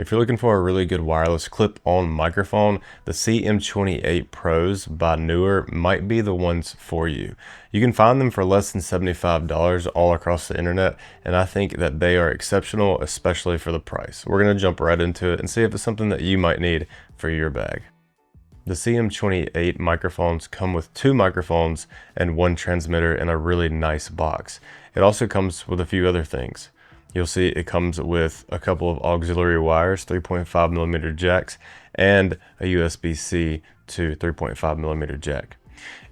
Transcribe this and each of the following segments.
If you're looking for a really good wireless clip-on microphone, the CM28 Pros by Neewer might be the ones for you. You can find them for less than $75 all across the internet, and I think that they are exceptional, especially for the price. We're going to jump right into it and see if it's something that you might need for your bag. The CM28 microphones come with 2 microphones and 1 transmitter in a really nice box. It also comes with a few other things. You'll see it comes with a couple of auxiliary wires, 3.5mm jacks, and a USB-C to 3.5mm jack.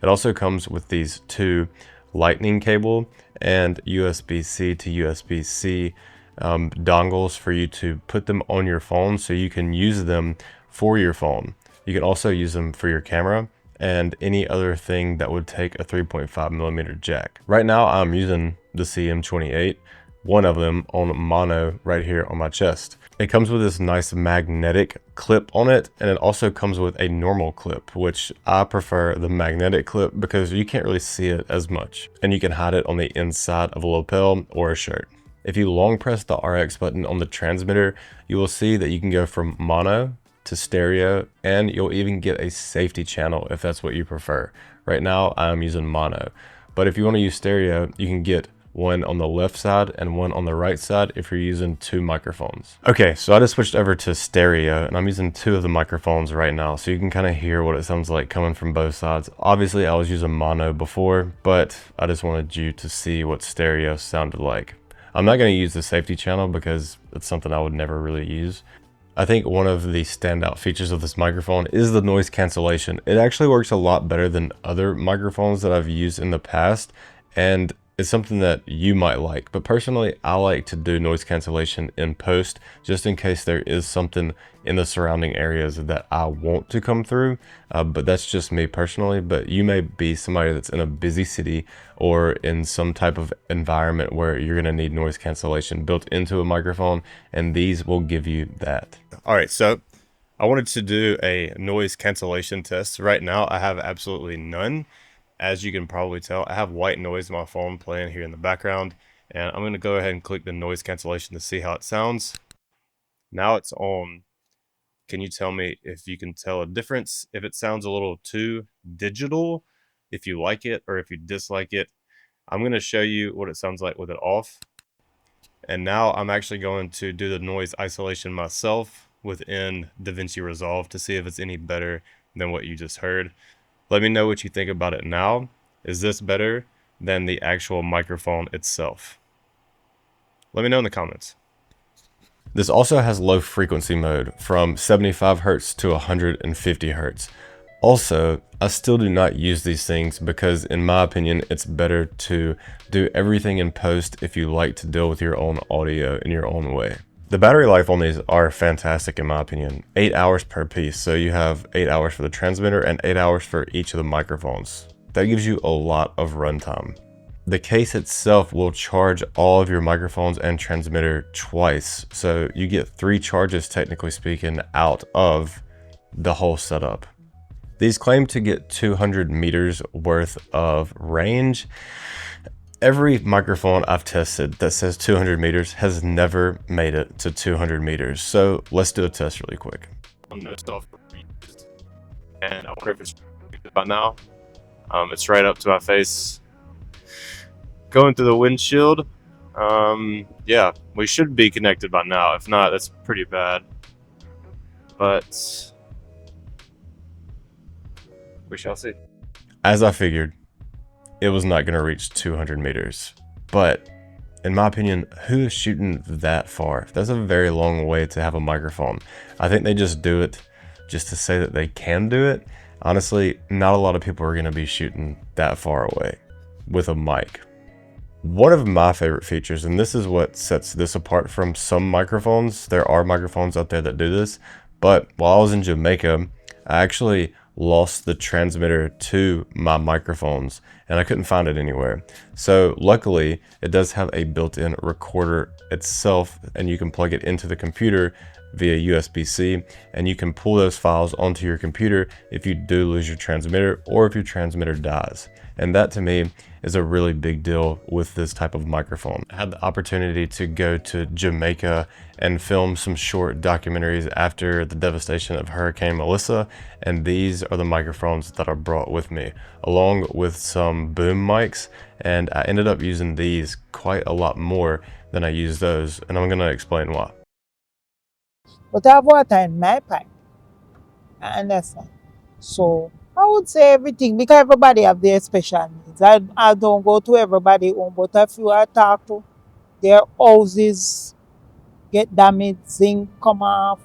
It also comes with these 2 lightning cable and USB-C to USB-C dongles for you to put them on your phone so you can use them for your phone. You can also use them for your camera and any other thing that would take a 3.5mm jack. Right now I'm using the CM28, one of them on mono right here on my chest. It comes with this nice magnetic clip on it, and it also comes with a normal clip, which I prefer the magnetic clip because you can't really see it as much, and you can hide it on the inside of a lapel or a shirt. If you long press the RX button on the transmitter, you will see that you can go from mono to stereo, and you'll even get a safety channel if that's what you prefer. Right now I'm using mono, but if you want to use stereo, you can get one on the left side and one on the right side if you're using 2 microphones. Okay, so I just switched over to stereo and I'm using 2 of the microphones right now, so you can kind of hear what it sounds like coming from both sides. Obviously I was using mono before, but I just wanted you to see what stereo sounded like. I'm not going to use the safety channel because it's something I would never really use. I think one of the standout features of this microphone is the noise cancellation. It actually works a lot better than other microphones that I've used in the past, and it's something that you might like. But personally, I like to do noise cancellation in post, just in case there is something in the surrounding areas that I want to come through. But that's just me personally. But you may be somebody that's in a busy city or in some type of environment where you're gonna need noise cancellation built into a microphone, and these will give you that. All right, so I wanted to do a noise cancellation test. Right now, I have absolutely none. As you can probably tell, I have white noise on my phone playing here in the background, and I'm going to go ahead and click the noise cancellation to see how it sounds. Now it's on. Can you tell me if you can tell a difference, if it sounds a little too digital, if you like it or if you dislike it? I'm going to show you what it sounds like with it off. And now I'm actually going to do the noise isolation myself within DaVinci Resolve to see if it's any better than what you just heard. Let me know what you think about it now. Is this better than the actual microphone itself? Let me know in the comments. This also has low frequency mode from 75 Hz to 150 Hz. Also, I still do not use these things because in my opinion, it's better to do everything in post if you like to deal with your own audio in your own way. The battery life on these are fantastic in my opinion. 8 hours per piece, so you have 8 hours for the transmitter and 8 hours for each of the microphones. That gives you a lot of runtime. The case itself will charge all of your microphones and transmitter twice, so you get 3 charges technically speaking out of the whole setup. These claim to get 200 meters worth of range. Every microphone I've tested that says 200 meters has never made it to 200 meters. So let's do a test really quick. And I wonder if it's by now. It's right up to my face, going through the windshield. Yeah, we should be connected by now. If not, that's pretty bad. But we shall see. As I figured, it was not going to reach 200 meters. But in my opinion, who is shooting that far? That's a very long way to have a microphone. I think they just do it just to say that they can do it. Honestly, not a lot of people are going to be shooting that far away with a mic. One of my favorite features, and this is what sets this apart from some microphones, there are microphones out there that do this, but while I was in Jamaica, I actually lost the transmitter to my microphones, and I couldn't find it anywhere. So luckily, it does have a built-in recorder itself, and you can plug it into the computer via USB-C, and you can pull those files onto your computer if you do lose your transmitter or if your transmitter dies. And that to me is a really big deal with this type of microphone. I had the opportunity to go to Jamaica and film some short documentaries after the devastation of Hurricane Melissa, and these are the microphones that I brought with me, along with some boom mics, and I ended up using these quite a lot more than I used those, and I'm gonna explain why. But I have water in my pipe. I understand. So I would say everything because everybody have their special needs. I don't go to everybody home, but a few I talk to, their houses get damaged, zinc come off.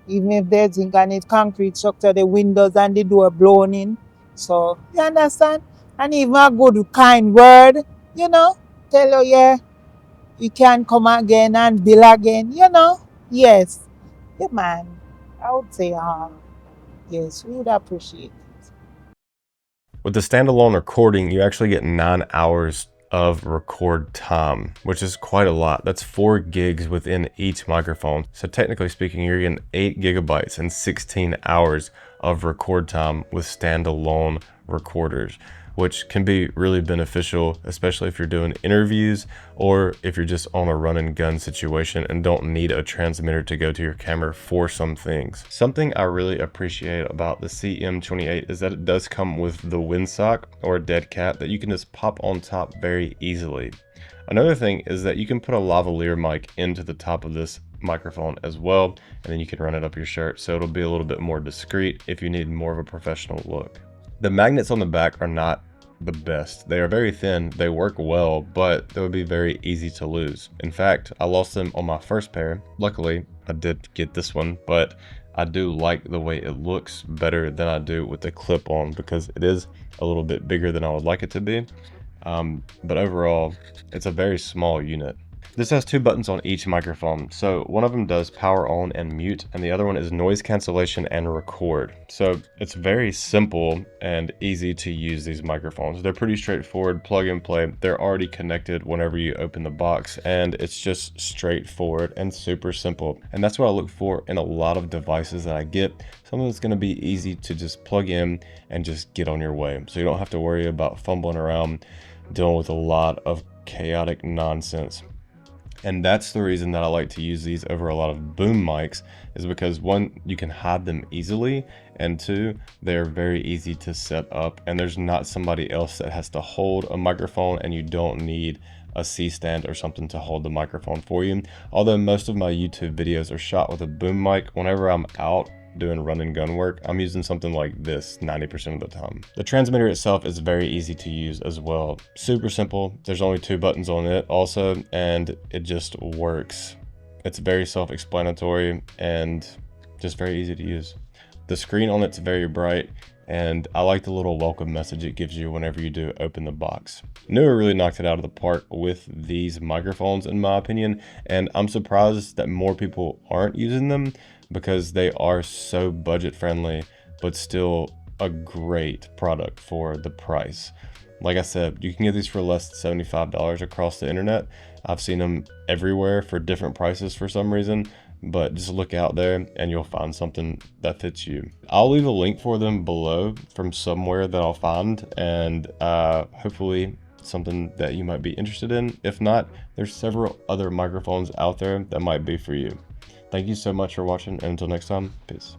Even if there's zinc and it's concrete structure, the windows and the door blown in. So you understand? And even a good kind word, you know, tell you, yeah, you can come again and build again, you know. Yes. Yeah, man. I would say, yes, we would appreciate it. With the standalone recording, you actually get 9 hours of record time, which is quite a lot. That's 4 gigs within each microphone. So technically speaking, you're getting 8 gigabytes and 16 hours of record time with standalone recorders, which can be really beneficial, especially if you're doing interviews or if you're just on a run and gun situation and don't need a transmitter to go to your camera for some things. Something I really appreciate about the CM28 is that it does come with the windsock or a dead cat that you can just pop on top very easily. Another thing is that you can put a lavalier mic into the top of this microphone as well, and then you can run it up your shirt, so it'll be a little bit more discreet if you need more of a professional look. The magnets on the back are not the best. They are very thin, they work well, but they would be very easy to lose. In fact, I lost them on my first pair. Luckily, I did get this one, but I do like the way it looks better than I do with the clip-on because it is a little bit bigger than I would like it to be. But overall, it's a very small unit. This has 2 buttons on each microphone. So one of them does power on and mute, and the other one is noise cancellation and record. So it's very simple and easy to use these microphones. They're pretty straightforward, plug and play. They're already connected whenever you open the box, and it's just straightforward and super simple. And that's what I look for in a lot of devices that I get. Something that's gonna be easy to just plug in and just get on your way. So you don't have to worry about fumbling around, dealing with a lot of chaotic nonsense. And that's the reason that I like to use these over a lot of boom mics, is because 1, you can hide them easily, and 2, they're very easy to set up, and there's not somebody else that has to hold a microphone, and you don't need a C-stand or something to hold the microphone for you. Although most of my YouTube videos are shot with a boom mic, whenever I'm out doing run and gun work, I'm using something like this 90% of the time. The transmitter itself is very easy to use as well. Super simple. There's only 2 buttons on it also, and it just works. It's very self-explanatory and just very easy to use. The screen on it's very bright, and I like the little welcome message it gives you whenever you do open the box. Neewer really knocked it out of the park with these microphones in my opinion, and I'm surprised that more people aren't using them because they are so budget friendly, but still a great product for the price. Like I said, you can get these for less than $75 across the internet. I've seen them everywhere for different prices for some reason, but just look out there and you'll find something that fits you. I'll leave a link for them below from somewhere that I'll find, and hopefully something that you might be interested in. If not, there's several other microphones out there that might be for you. Thank you so much for watching, and until next time, peace.